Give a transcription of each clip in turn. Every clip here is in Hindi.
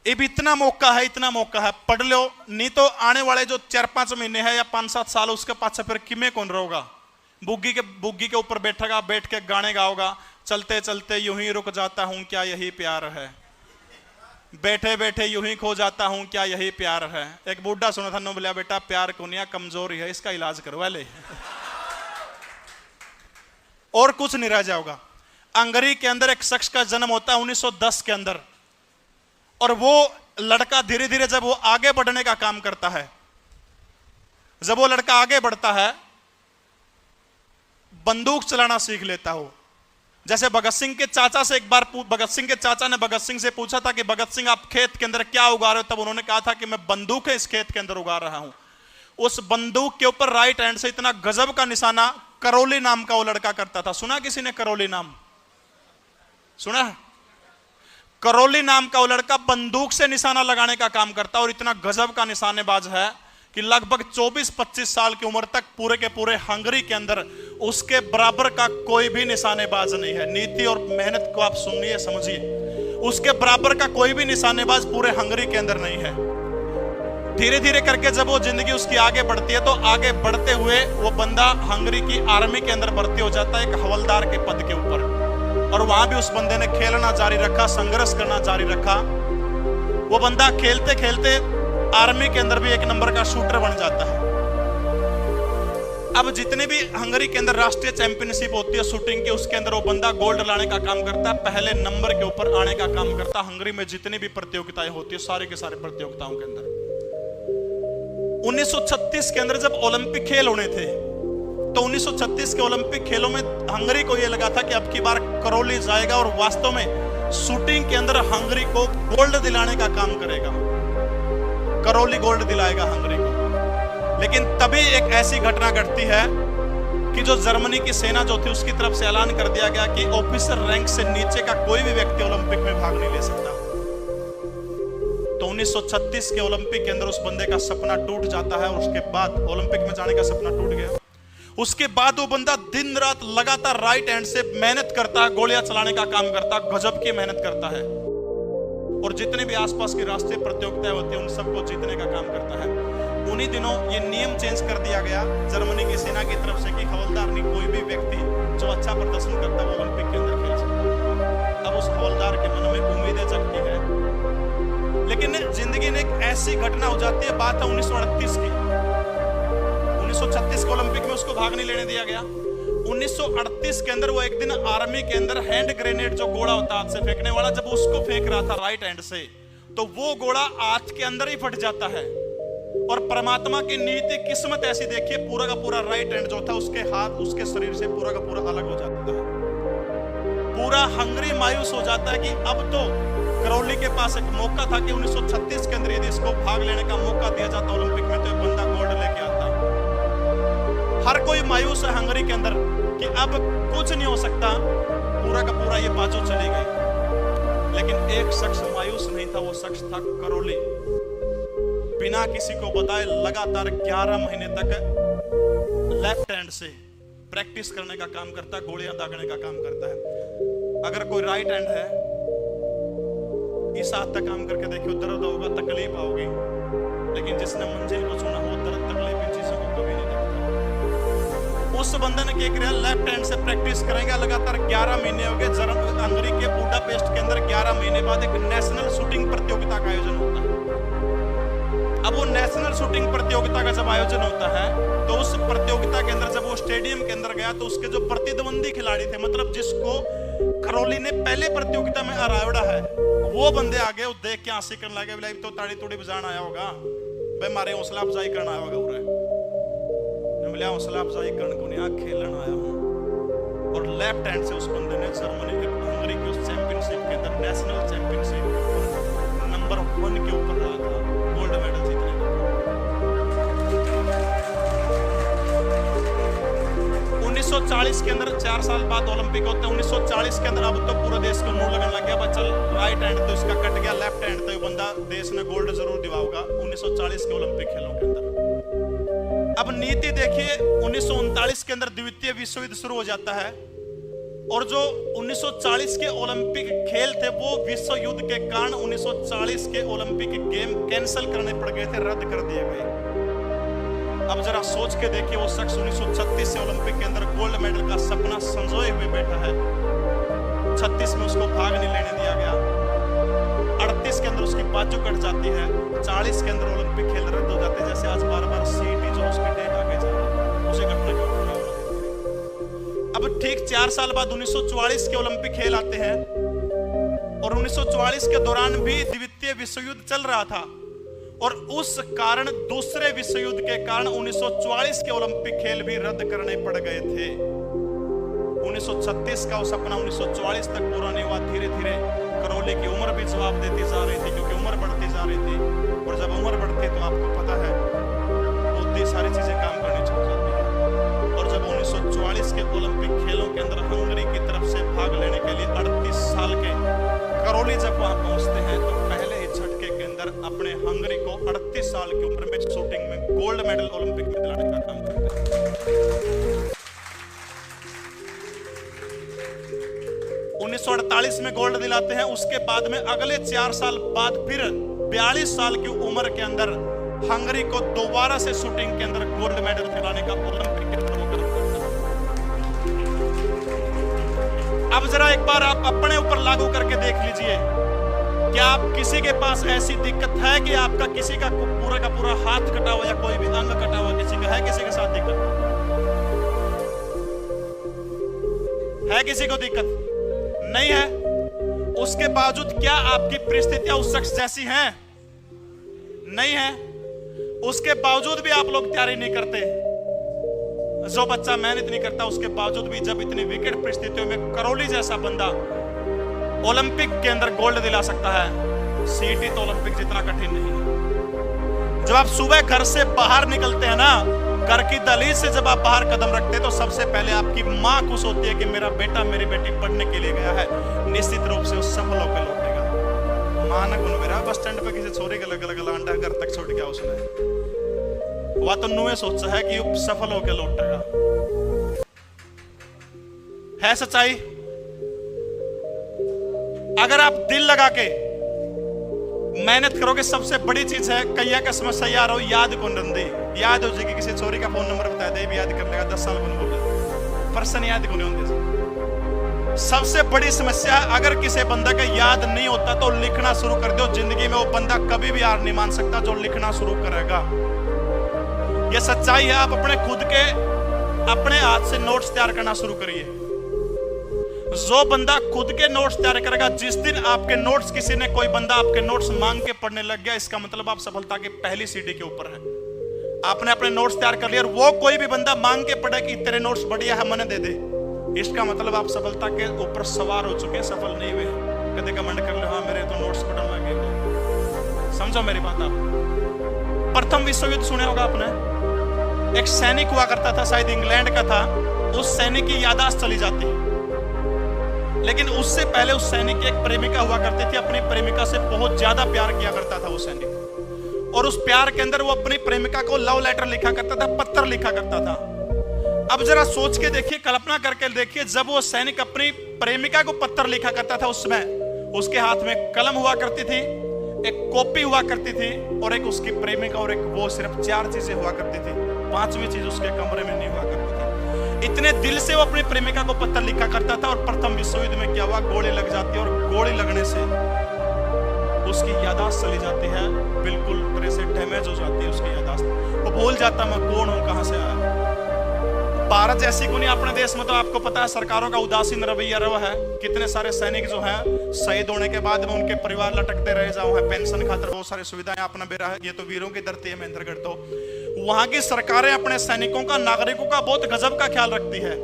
अब इतना मौका है, पढ़ लो, नहीं तो आने वाले जो 4-5 महीने है या 5-7 साल उसके पास फिर किमें कौन रहोगा। बुग्गी के ऊपर बैठेगा, बैठ के गाने गाओगा, चलते चलते यूं ही रुक जाता हूं क्या यही प्यार है, बैठे बैठे यूं ही खो जाता हूं क्या यही प्यार है। एक बूढ़ा सुना था, बोला बेटा प्यार कोनिया कमजोरी है, इसका इलाज करवा ले और कुछ नहीं रह जाओगा। हंगरी के अंदर एक शख्स का जन्म होता है 1910 के अंदर, और वो लड़का धीरे धीरे जब वो आगे बढ़ने का काम करता है, जब वो लड़का आगे बढ़ता है, बंदूक चलाना सीख लेता हो। जैसे भगत सिंह के चाचा से एक बार भगत सिंह के चाचा ने भगत सिंह से पूछा था कि भगत सिंह आप खेत के अंदर क्या उगा रहे हो, तब उन्होंने कहा था कि मैं बंदूक है इस खेत के अंदर उगा रहा हूं। उस बंदूक के ऊपर राइट हैंड से इतना गजब का निशाना करौली नाम का वो लड़का करता था। सुना किसी ने करौली नाम? सुना है? करौली नाम का वो लड़का बंदूक से निशाना लगाने का काम करता और इतना गजब का निशानेबाज है कि लगभग 24-25 साल की उम्र तक पूरे के पूरे हंगरी के अंदर उसके बराबर का कोई भी निशानेबाज नहीं है। नीति और मेहनत को आप सुनिए, समझिए, उसके बराबर का कोई भी निशानेबाज पूरे हंगरी के अंदर नहीं है। धीरे धीरे करके जब वो जिंदगी उसकी आगे बढ़ती है, तो आगे बढ़ते हुए वो बंदा हंगरी की आर्मी के अंदर भर्ती हो जाता है, एक हवलदार के पद के ऊपर। और वहां भी उस बंदे ने खेलना जारी रखा, संघर्ष करना जारी रखा। वो बंदा खेलते खेलते आर्मी के अंदर भी एक नंबर का शूटर बन जाता है। अब जितने भी हंगरी के अंदर राष्ट्रीय चैंपियनशिप होती है शूटिंग की, उसके अंदर वो बंदा गोल्ड लाने का काम करता है, पहले नंबर के ऊपर आने का काम करता है। हंगरी में जितनी भी प्रतियोगिताएं होती है, सारे के सारे प्रतियोगिताओं के अंदर 1936 के अंदर जब ओलंपिक खेल होने थे, तो 1936 के ओलंपिक खेलों में हंगरी को यह लगा था कि अब की बार करौली जाएगा और वास्तव में शूटिंग के अंदर हंगरी को गोल्ड दिलाने का काम करेगा। करौली गोल्ड दिलाएगा हंगरी को। लेकिन तभी एक ऐसी घटना घटती है कि जो जर्मनी की सेना जो थी उसकी तरफ से ऐलान कर दिया गया कि ऑफिसर रैंक से नीचे का कोई भी व्यक्ति ओलंपिक में भाग नहीं ले सकता। तो 1936 के ओलंपिक के अंदर उस बंदे का सपना टूट जाता है और उसके बाद ओलंपिक में जाने का सपना टूट गया। उसके बाद वो बंदा दिन रात लगातार राइट हैंड से मेहनत करता है, गोलियां चलाने का काम करता है, गजब की मेहनत करता है और जितने भी आसपास की राष्ट्रीय प्रतियोगिताएं होती है उन सबको जीतने का काम करता है। उन्हीं दिनों ये नियम चेंज कर दिया गया जर्मनी की सेना की तरफ से कि हवलदार नहीं, कोई भी व्यक्ति जो अच्छा प्रदर्शन करता है वो ओलंपिक के अंदर खेल सकता है। अब उस हवलदार के मन में उम्मीदें जगती है, लेकिन जिंदगी में एक ऐसी घटना हो जाती है, बात है 1938 की। 1936 के ओलंपिक में उसको भाग नहीं लेने दिया गया। 1938 के अंदर वो एक दिन आर्मी के अंदर हैंड ग्रेनेड जो गोला होता है हाथ से फेंकने वाला, जब उसको फेंक रहा था राइट हैंड से, तो वो गोला हाथ के अंदर ही फट जाता है। और परमात्मा की नीति किस्मत ऐसी देखिए, पूरा का पूरा राइट हैंड जो था उसके हाथ उसके शरीर से पूरा का पूरा अलग हो जाता है। पूरा हंगरी मायूस हो जाता है कि अब तो करौली के पास एक मौका था कि 1936 के अंदर यदि इसको भाग लेने का मौका दिया जाता ओलंपिक में तो एक बंदा गोल्ड लेके आता। हर कोई मायूस है हंगरी के अंदर कि अब कुछ नहीं हो सकता, पूरा का पूरा ये बाजू चली गई। लेकिन एक शख्स मायूस नहीं था, वो शख्स था करौली। बिना किसी को बताए लगातार 11 महीने तक लेफ्ट हैंड से प्रैक्टिस करने का काम करता है, गोलियां दागने का काम करता है। अगर कोई राइट हैंड है, इस हाथ तक काम करके देखियो, दर्द होगा, तकलीफ आओगी, लेकिन जिसने मंजिल को चुना वो दर्द तकलीफ इन चीजों को कभी नहीं देखता। उस बंदे ने क्या किया, लेफ्ट हैंड से प्रैक्टिस करेंगे लगातार 11 महीने हो गए। हंगरी के बुडापेस्ट के अंदर 11 महीने बाद एक नेशनल शूटिंग प्रतियोगिता का आयोजन होता है। अब वो नेशनल शूटिंग प्रतियोगिता का जब आयोजन होता है, तो उस प्रतियोगिता के अंदर जब वो स्टेडियम के अंदर गया, तो उसके जो प्रतिद्वंदी खिलाड़ी थे, मतलब जिसको करौली ने पहले प्रतियोगिता में हराया है, वो बंदे आ गए। वो देख के हंसी करने लगे, बोला तो ताड़ी तोड़ी बजाना आया होगा भाई, मारे हौसला अफजाई करना आया होगा। मिला हौसला अफजाई करने को नहीं, खेलना आया हूं। और लेफ्ट हैंड से उस बंदे ने जर्मनी के हंगरी की उस चैंपियनशिप के अंदर, नेशनल चैंपियनशिप नंबर 1 के ऊपर रहा था, गोल्ड मेडल जीतने का। 1940 के अंदर 4 साल बाद ओलंपिक होते हैं। 1940 के अंदर अब तो पूरे देश को मुंह लगने लग गया, चल राइट हैंड तो इसका कट गया, लेफ्ट हैंड तो ये बंदा देश ने गोल्ड जरूर दिलाऊगा 1940 के ओलंपिक खेलों के अंदर। अब नीति देखिए, 1939 के अंदर द्वितीय विश्व युद्ध शुरू हो जाता है। और जो 1940 के ओलंपिक खेल थे वो विश्व युद्ध के कारण 1940 के ओलंपिक गेम कैंसिल करने पड़ गए थे, रद्द कर दिए गए। अब जरा सोच के देखिए, वो शख्स 1936 से ओलंपिक के अंदर गोल्ड मेडल का सपना संजोए हुए बैठा है। 36 में उसको भाग नहीं लेने दिया गया, 38 के अंदर उसकी बाजू कट जाती है, 40 के अंदर ओलंपिक खेल रद्द हो जाते हैं। जैसे आज बार-बार सीईटी जो उसकी डेट आगे जा रही है, उसी घटना के ऊपर अब ठीक 4 साल बाद 1944 के ओलंपिक खेल आते हैं और 1944 के दौरान भी द्वितीय विश्व युद्ध चल रहा था और उस कारण दूसरे विश्व युद्ध के कारण 1944 के ओलंपिक खेल भी रद्द करने पड़ गए थे। 1936 का वो सपना 1944 तक पूरा नहीं हुआ। धीरे धीरे करौली की उम्र भी जवाब देती जा रही थी, क्योंकि उम्र बढ़ती जा रही थी और जब उम्र बढ़ती तो आपको पता है बहुत सारी चीजें काम करनी छूट जाती है। और जब 1944 के ओलंपिक खेलों के अंदर हंगरी की तरफ से भाग लेने के लिए 38 साल के करौली जब वहां पहुंचते हैं तो पहले ही झटके के अंदर अपने हंगरी को 38 साल की उम्र में शूटिंग में गोल्ड मेडल ओलंपिक में दिलाने का काम करते हैं। 1948 में गोल्ड दिलाते हैं। उसके बाद में अगले 4 साल बाद फिर 42 साल की उम्र के अंदर हंगरी को दोबारा से शूटिंग के अंदर गोल्ड मेडल दिलाने का ओलंपिक के अंदर अब जरा एक बार आप अपने ऊपर लागू करके देख लीजिए, क्या आप किसी के पास ऐसी दिक्कत है कि आपका किसी का पूरा हाथ कटा हुआ या कोई भी अंग कटा हुआ किसी का है? किसी के साथ दिक्कत है? किसी को दिक्कत नहीं है? उसके बावजूद क्या आपकी परिस्थितियां उस शख्स जैसी हैं? नहीं है। उसके बावजूद भी आप लोग तैयारी नहीं करते। जो बच्चा मेहनत नहीं करता उसके बावजूद भी जब इतनी विकट परिस्थितियों में करौली जैसा बंदा ओलंपिक के अंदर गोल्ड दिला सकता है, सीईटी तो ओलंपिक जितना कठिन नहीं है। जब आप सुबह घर से बाहर निकलते हैं ना, घर की दहलीज से जब आप बाहर कदम रखते हैं तो सबसे पहले आपकी मां खुश होती है कि मेरा बेटा मेरी बेटी पढ़ने के लिए गया है, निश्चित रूप से वो सफल होकर लौटेगा। मां न गुन मेरा बस स्टैंड पे किसी छोरी के लग अंडा घर तक छोड़ गया उसने, वह तो नुए सोचा है कि सफल होकर लौटेगा। है सच्चाई। अगर आप दिल लगा के मेहनत करोगे, सबसे बड़ी चीज है कैया का समस्या यार हो याद को नंदी याद हो जाएगी। किसी छोरी का फोन नंबर बता दे भी याद कर लेगा, 10 साल को बोल पर्सन याद को नहीं होंगे। सबसे बड़ी समस्या अगर किसी बंदा का याद नहीं होता तो लिखना शुरू कर दो। जिंदगी में वो बंदा कभी भी हार नहीं मान सकता जो लिखना शुरू करेगा। ये सच्चाई है। आप अपने खुद के अपने हाथ से नोट्स तैयार करना शुरू करिए। जो बंदा खुद के नोट्स तैयार करेगा, जिस दिन आपके नोट्स किसी ने कोई बंदा आपके नोट्स मांग के पढ़ने लग गया, इसका मतलब आप सफलता की पहली सीढ़ी के ऊपर है। आपने अपने नोट्स तैयार कर लिए और वो कोई भी बंदा मांग के पढ़े कि तेरे नोट्स बढ़िया है मने दे दे, इसका मतलब आप सफलता के ऊपर सवार हो चुके हैं, सफल नहीं हुए। कदे कमेंट कर लो हाँ मेरे तो नोट्स पढ़ना गए। समझो मेरी बात। आप प्रथम विश्व युद्ध सुने होगा आपने। एक सैनिक हुआ करता था, शायद इंग्लैंड का था। उस सैनिक की याददाश्त चली जाती, लेकिन उससे पहले उस सैनिक की एक प्रेमिका हुआ करती थी। अपनी प्रेमिका से बहुत ज्यादा प्यार किया करता था वो सैनिक, और उस प्यार के अंदर वो अपनी प्रेमिका को लव लेटर लिखा करता था, पत्र लिखा करता था। अब जरा सोच के देखिए, कल्पना करके देखिए, जब वो सैनिक अपनी प्रेमिका को पत्र लिखा करता था, उसमें उसके हाथ में कलम हुआ करती थी, एक कॉपी हुआ करती थी और एक उसकी प्रेमिका और एक वो, सिर्फ 4 चीजें हुआ करती थी। 5वीं चीज उसके कमरे में नहीं हुआ करती थी। इतने दिल से वो अपनी प्रेमिका को पत्र लिखा करता था। और प्रथम विश्व युद्ध में क्या हुआ, गोली लग जाती है और गोली लगने से उसकी याददाश्त चली जाती है, बिल्कुल तरह से डैमेज हो जाती है उसकी याददाश्त। वो भूल जाता मैं कौन हूं, कहां से आया। भारत जैसी दुनिया, अपने देश में तो आपको पता है सरकारों का उदासीन रवैया रहा है। कितने सारे सैनिक जो हैं शहीद होने के बाद में उनके परिवार लटकते रह जाओ हैं, पेंशन खातिर बहुत सारी सुविधाएं अपना बेरा है। ये तो वीरों की धरती है महेंद्रगढ़। तो वहां की सरकारें अपने सैनिकों का, नागरिकों का बहुत गजब का ख्याल रखती है।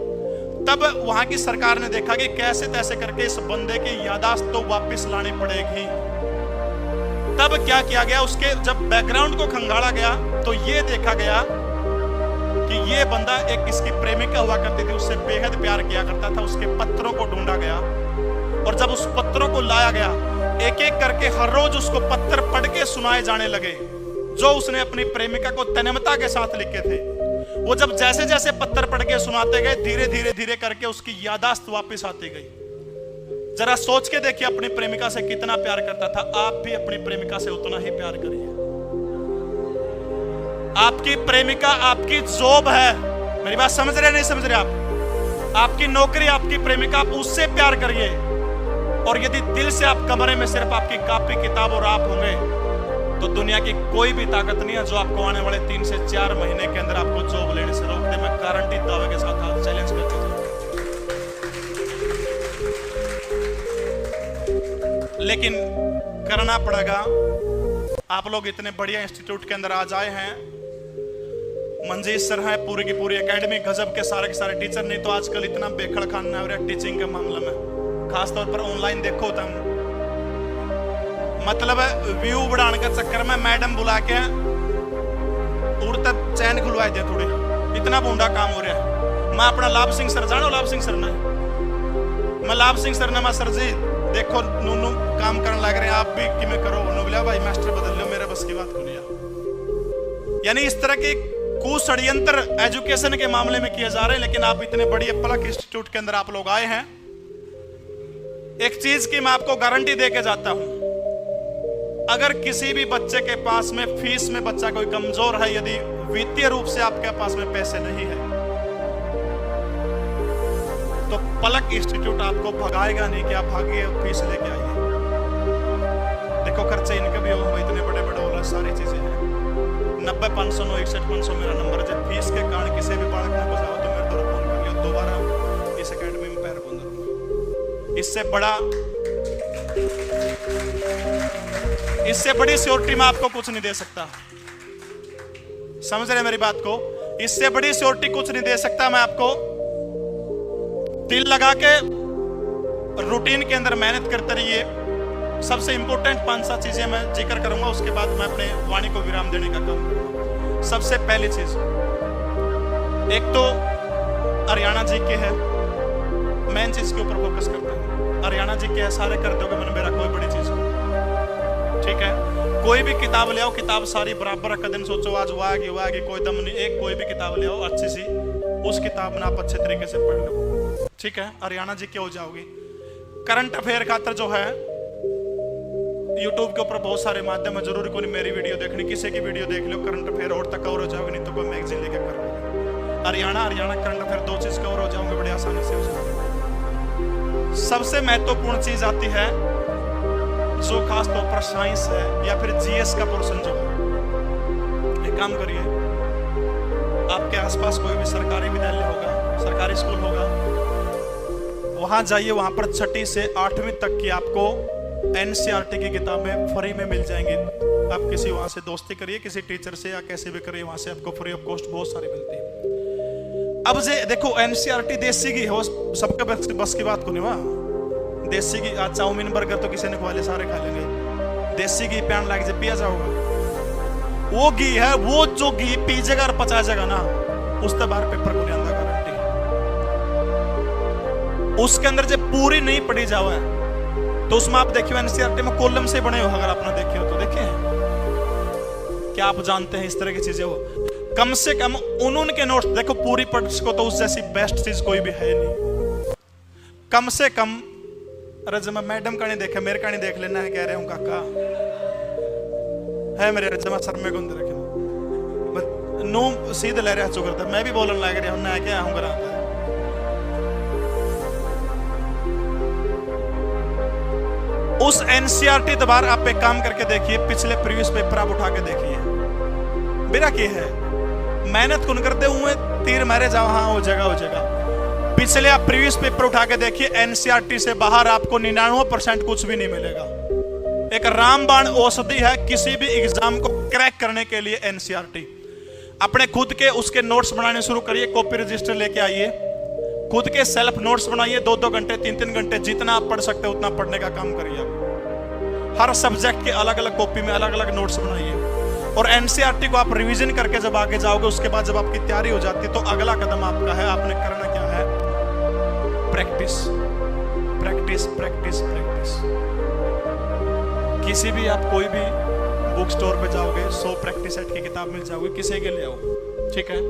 तब वहां की सरकार ने देखा कि कैसे तैसे करके इस बंदे की याददाश्त तो वापस लानी पड़ेगी। तब क्या किया गया, उसके जब बैकग्राउंड को खंगाला गया तो ये देखा गया कि ये बंदा एक इसकी प्रेमिका हुआ करती थी, उससे बेहद प्यार किया करता था। उसके पत्रों को ढूंढा गया और जब उस पत्रों को लाया गया, एक एक करके हर रोज उसको पत्र पढ़ के सुनाए जाने लगे जो उसने अपनी प्रेमिका को तन्मयता के साथ लिखे थे। वो जब जैसे जैसे पत्थर पड़ के सुनाते गए, धीरे धीरे धीरे करके उसकी यादाश्त वापस आती गई। जरा सोच के देखिए, अपनी प्रेमिका से कितना प्यार करता था। आप भी अपनी प्रेमिका से उतना ही प्यार करिए। आपकी प्रेमिका आपकी जॉब है, मेरी बात समझ रहे नहीं समझ रहे आप? आपकी नौकरी, आपकी प्रेमिका, आप उससे प्यार करिए। और यदि दिल से आप कमरे में सिर्फ आपकी कॉपी किताब और आप होंगे, तो दुनिया की कोई भी ताकत नहीं है जो आपको आने वाले 3 से 4 महीने के अंदर आपको जॉब लेने से रोक दे। मैं गारंटी दावे के साथ आप चैलेंज करता हूं। लेकिन करना पड़ेगा। आप लोग इतने बढ़िया इंस्टीट्यूट के अंदर आज आए हैं, मंजीत सर है, पूरी की पूरी एकेडमी गजब के सारे टीचर। नहीं तो आजकल इतना बेखड़ खाना हो रहा है टीचिंग के मामले में, खासतौर पर ऑनलाइन देखो तुम। मतलब व्यू बढ़ाने के चक्कर में मैडम बुला के उड़ता चैन खुलवाए दे थोड़ी, इतना बूंदा काम हो रहा है। मैं अपना लाभ सिंह सर जानो, लाभ सिंह सर ने, मैं लाभ सिंह सर ने, मैं सर जी देखो नूनू काम करने लग रहे हैं, आप भी कि मैं करो। उन्होंने बोला भाई मास्टर बदल लो, मेरे बस की बात को लिया। यानी इस तरह के कुषड्यंत्र एजुकेशन के मामले में किए जा रहे हैं। लेकिन आप इतने बड़ी पलक इंस्टीट्यूट के अंदर आप लोग आए हैं, एक चीज की मैं आपको गारंटी दे के जाता हूं, अगर किसी भी बच्चे के पास में फीस में बच्चा कोई कमजोर है, यदि वित्तीय रूप से आपके पास में पैसे नहीं है, तो पलक इंस्टीट्यूट आपको भगाएगा नहीं कि आप भागिए फीस लेके आइए। देखो खर्चे इनके भी हो, इतने बड़े बड़े हो, सारी चीजें हैं। 90 509 61 500 मेरा नंबर है। फीस के कारण किसी भी बालक को बचाओ तो मेरे द्वारा फोन कर लियो, दोबारा इस एकेडमी में पैर बंद करूंगा। इससे बड़ी सियोरिटी में आपको कुछ नहीं दे सकता। समझ रहे मेरी बात को? इससे बड़ी सियोरिटी कुछ नहीं दे सकता मैं आपको। दिल लगा के रूटीन के अंदर मेहनत करते रहिए। सबसे इंपॉर्टेंट 5-7 चीजें मैं जिक्र करूंगा, उसके बाद मैं अपने वाणी को विराम देने का काम करूंगा। सबसे पहली चीज, एक तो हरियाणा जी के है, मेन चीज के ऊपर फोकस करते हैं। हरियाणा जी के है, सारे कर दोगे मैंने, मेरा कोई बड़ी चीज हो, ठीक है? कोई भी किताब ले आओ, किताब सारी बराबर रख दिन सोचो आज वो आएगी कोई दम नहीं। एक कोई भी किताब ले आओ अच्छी सी, उस किताब में आप अच्छे तरीके से पढ़ लो, ठीक है? हरियाणा जी के हो जाओगी। करंट अफेयर खातर जो है यूट्यूब के ऊपर बहुत सारे माध्यम है, जरूरी कोई मेरी वीडियो देखनी, किसी की वीडियो देख लो, करंट अफेयर और तक कवर हो जाओगे। नहीं तो कोई मैगजीन लेके कर लो। हरियाणा करंट अफेयर 2 चीज कवर हो जाओगे, बड़ी आसानी से हो जाओगे। सबसे महत्वपूर्ण चीज आती है जो खास तौर पर साइंस है या फिर जीएस का पोर्शन जो है। एक काम करिए, आपके आसपास कोई भी सरकारी विद्यालय होगा, सरकारी स्कूल होगा, वहां जाइए। वहां पर 6ठी से 8वीं तक की आपको एनसीईआरटी की किताबें फ्री में मिल जाएंगी। आप किसी वहां से दोस्ती करिए, किसी टीचर से या कैसे भी करिए, वहां से आपको फ्री ऑफ कॉस्ट बहुत सारी मिलती है। अब जे देखो एनसीईआरटी देसी की हो, सबके बस की बात को नहीं। वहां देसी की आज चाउमीन बर्गर तो किसी ने खवाले, सारे खा लेंगे। देसी घी पैन लग जाए पिया जाओगा। वो घी है, वो जो घी पीजेगा और पचाएगा ना, उस तो बाहर पेपर को नहीं आंदा गारंटी। उसके अंदर जब पूरी नहीं पड़ी जावा है तो उसमें आप देखियो एनसीईआरटी में कॉलम से बने हो, अगर आपने देखे हो तो देखे क्या आप जानते हैं इस तरह की चीजें हो। कम से कम उनके नोट्स देखो, पूरी पढ़ को तो उस जैसी बेस्ट चीज कोई भी है नहीं। कम से कम, अरे जमा मैडम का नहीं देखा, मेरे का नहीं देख लेना है, कह रहे हूँ काका है मेरे जमा सर में गुंद रखे नो सीधे ले रहा चुकर, मैं भी बोलने लग रहा हूँ ना, क्या हूँ करा। उस एनसीईआरटी दोबारा आप एक काम करके देखिए, पिछले प्रीवियस पेपर आप उठा के देखिए। मेरा क्या है, मेहनत कौन करते हुए तीर मारे जाओ, हाँ हो जाएगा। पिछले आप प्रीवियस पेपर उठा के देखिए, एनसीईआरटी से बाहर आपको 99% कुछ भी नहीं मिलेगा। एक रामबाण औषधि है किसी भी एग्जाम को क्रैक करने के लिए एनसीईआरटी। अपने खुद के उसके नोट्स बनाने शुरू करिए, कॉपी रजिस्टर लेके आइए, खुद के सेल्फ नोट्स बनाइए। 2-2 घंटे 3-3 घंटे जितना आप पढ़ सकते हैं उतना पढ़ने का काम करिए। हर सब्जेक्ट के अलग अलग कॉपी में अलग अलग नोट्स बनाइए। और एनसीईआरटी को आप रिवीजन करके जब आगे जाओगे, उसके बाद जब आपकी तैयारी हो जाती है तो अगला कदम आपका है, आपने करना क्या है, प्रैक्टिस प्रैक्टिस प्रैक्टिस प्रैक्टिस। किसी भी आप कोई भी बुक स्टोर पे जाओगे, 100 प्रैक्टिस सेट की किताब मिल जाओगी, किसी के ले आओ, ठीक है?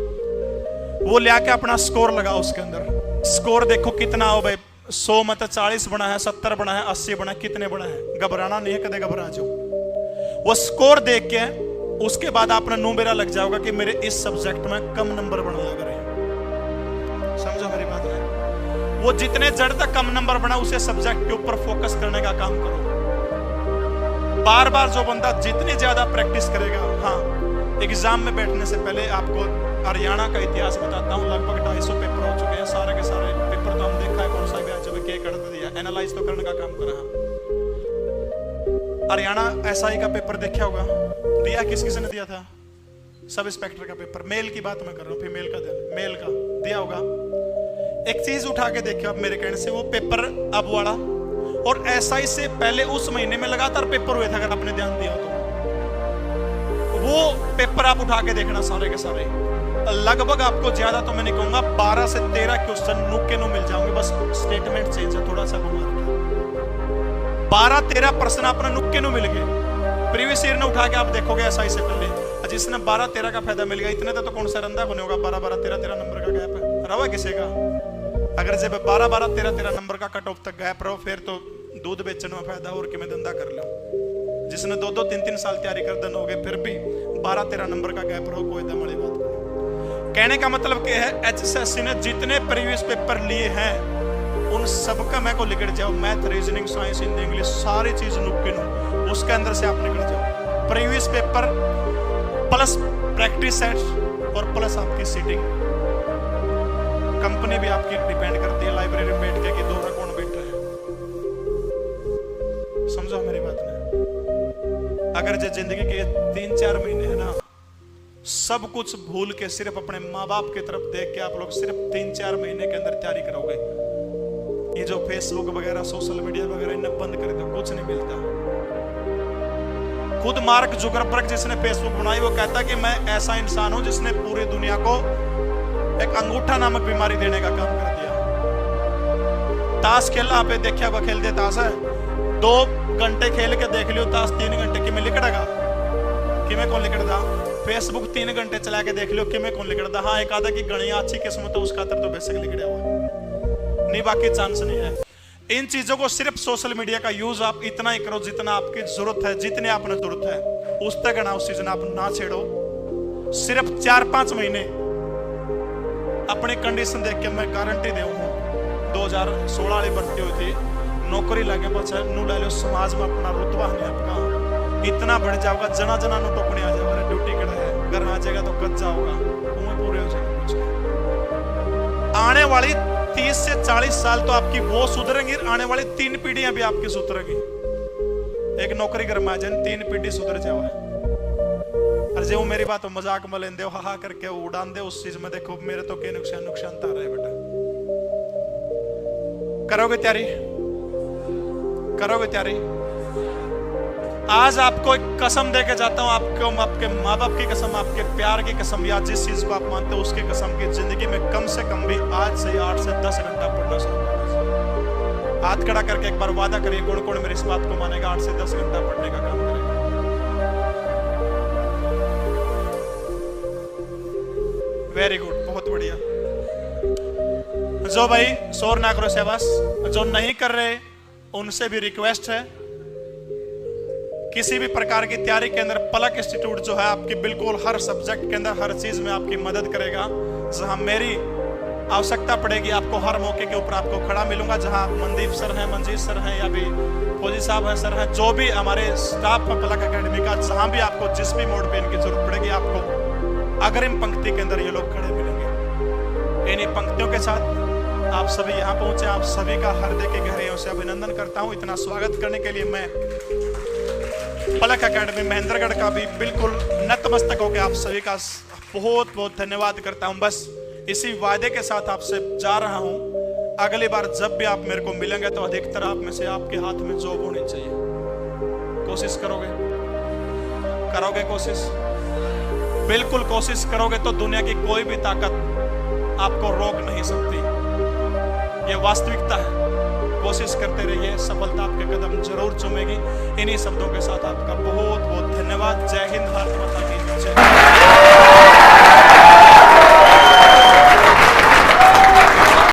वो ले आके अपना स्कोर लगाओ उसके अंदर। स्कोर देखो कितना हो भाई, 100 में तो 40 बना है, 70 बना है, 80 बना है, कितने बना है। घबराना नहीं है, कदे घबरा जाओ। वो स्कोर देख के उसके बाद आपने मेरा लग जाओगा कि मेरे इस सब्जेक्ट में कम नंबर बना लग रहे हैं। समझो मेरी बात है। वो जितने जड़ तक कम नंबर बना उसे सब्जेक्ट के ऊपर फोकस करने का काम करो। बार बार जो बंदा जितनी ज्यादा प्रैक्टिस करेगा, हाँ एग्जाम में बैठने से पहले आपको हरियाणा का इतिहास बताता हूँ। लगभग 250 पेपर हो चुके हैं, सारे के सारे पेपर तो हम देखा है कौन सा भी जब के कर दिया, एनालाइज तो करने का काम करा। हरियाणा एसआई का पेपर देखा होगा, दिया किस किसने दिया था? सब इंस्पेक्टर का पेपर। मेल की बात मैं कर रहा हूँ, फीमेल का मेल का दिया होगा। एक चीज उठा के देखिए आप मेरे कहने से, वो पेपर अब वाला और एसआई से पहले उस महीने में लगातार पेपर हुए थे, अगर आपने ध्यान दिया तो। वो पेपर आप उठा के देखना सारे के सारे, लगभग आपको ज्यादा तो मैं नहीं कहूंगा, 12 से 13 क्वेश्चन नुक्के नु मिल जाओगे, बस स्टेटमेंट चेंज है थोड़ा सा घुमा के। 12-13 प्रश्न अपने नुक्के नु मिल गए। प्रीवियस ईयर ने उठा के आप देखोगे एसआई से पहले, जिसने 12-13 का फायदा मिल गया, इतने तो कौन सा रंधा बने होगा। 12-13 नंबर का गैप है, रवा किसी का। अगर जब 12-13 नंबर का कट ऑफ तक गैप रहो, फिर तो दूध बेचने में फायदा और कि मैं धंधा कर लो। जिसने 2-2, 3-3 साल तैयारी कर दन हो गए, फिर भी 12-13 नंबर का गैप रहो, कोई दम वाली बात नहीं। कहने का मतलब क्या है, एचएसएससी ने जितने प्रीवियस पेपर लिए हैं उन सबका मैं को लिख जाओ। Math, reasoning, science, Hindi, English, सारी चीज नुक्के नु उसके अंदर से आप निकल जाओ। Previous paper plus practice set और प्लस आपकी सीटिंग। कंपनी भी आपकी डिपेंड करती है लाइब्रेरी में बैठ के कि दोनों कौन बैठ रहे हैं। समझो मेरी बात ने। अगर जो जिंदगी के 3-4 महीने है ना, सब कुछ भूल के सिर्फ अपने माँ बाप की तरफ देख के आप लोग सिर्फ 3-4 महीने के अंदर तैयारी करोगे, ये जो फेसबुक वगैरह, सोशल मीडिया वगैरह इन्हें बंद कर दो, कुछ नहीं मिलता। खुद मार्क जुकरबर्ग जिसने फेसबुक बनाई, वो कहता कि मैं ऐसा इंसान हूं जिसने पूरी दुनिया को एक अंगूठा नामक बीमारी देने का काम कर दिया। ताश खेलना आप देखिए, अब खेल दे ताश है, 2 घंटे खेल के देख लियो ताश, 3 घंटे कि मैं लिकड़ेगा कि मैं कौन लिकड़दा। फेसबुक 3 घंटे चला के देख लियो कि मैं कौन लिकड़दा। हाँ एक आधा की गणिया अच्छी किस्मत है उसका तो बेसिक लिकड़ा हुआ नहीं, बाकी चांस नहीं है। इन चीजों को सिर्फ सोशल मीडिया का यूज आप इतना ही करो जितना आपकी जरूरत है, जितने आपने जरूरत है उस तक ना, उस चीज आप ना छेड़ो। सिर्फ 4-5 महीने अपनी कंडीशन देख के मैं गारंटी दे 2016 वाली भर्ती हुई थी, नौकरी लगे बच्चा नू ले लो, समाज में अपना रुतबा नहीं आपका इतना बढ़ जाओगा, जना जना नु टोकने आ जाओगे, ड्यूटी कड़ा है, घर आ जाएगा तो कच्चा होगा, तुम्हें पूरे हो जाएगा। कुछ आने वाली 30 से 40 साल तो आपकी वो सुधरेंगी, आने वाली 3 पीढ़ियां भी आपकी सुधरेगी। एक नौकरी घर में आ जाए 3 पीढ़ी सुधर जाओ। और जो मेरी बात मजाक में लेंदे हो, हा करके उड़ान दे उस चीज में, देखो मेरे तो के नुकसान तार रहे बेटा। करोगे तैयारी, करोगे तैयारी। आज आपको एक कसम देके जाता हूं, आपको आपके माँ बाप की कसम, आपके प्यार की कसम, या जिस चीज को आप मानते हो उसकी कसम की, जिंदगी में कम से कम भी आज से 8 से 10 घंटा पढ़ना शुरू करें। हाथ खड़ा करके एक बार वादा करिए, कौन कौन मेरी इस बात को मानेगा 8 से 10 घंटा पढ़ने का काम करेगा। वेरी गुड, बहुत बढ़िया। जो भाई शोर ना करो शाबाश, जो नहीं कर रहे उनसे भी रिक्वेस्ट है, किसी भी प्रकार की तैयारी के अंदर पलक इंस्टीट्यूट जो है आपकी बिल्कुल हर सब्जेक्ट के अंदर हर चीज में आपकी मदद करेगा। जहां मेरी आवश्यकता पड़ेगी आपको हर मौके के ऊपर आपको खड़ा मिलूंगा। जहां मनदीप सर हैं, मंजीत सर हैं, या भी फौजी साहब हैं, सर हैं, जो भी हमारे स्टाफ है पलक एकेडमी का, जहां भी आपको जिस भी मोड पे इनकी जरूरत पड़ेगी, आपको अग्रिम पंक्ति के अंदर ये लोग खड़े मिलेंगे। इन्हीं पंक्तियों के साथ आप सभी यहाँ पहुंचे, आप सभी का हृदय के गहराइयों से अभिनंदन करता हूँ। इतना स्वागत करने के लिए मैं पलक एकेडमी महेंद्रगढ़ का भी बिल्कुल नतमस्तक होकर आप सभी का बहुत बहुत धन्यवाद करता हूं। बस इसी वादे के साथ आपसे जा रहा हूं, अगली बार जब भी आप मेरे को मिलेंगे तो अधिकतर आप में से आपके हाथ में जॉब होनी चाहिए। कोशिश करोगे, करोगे कोशिश, बिल्कुल कोशिश करोगे तो दुनिया की कोई भी ताकत आपको रोक नहीं सकती। ये वास्तविकता है। कोशिश करते रहिए, सफलता आपके कदम जरूर चूमेगी। इन्हीं शब्दों के साथ आपका बहुत बहुत धन्यवाद। जय हिंद, भारत माता की जय।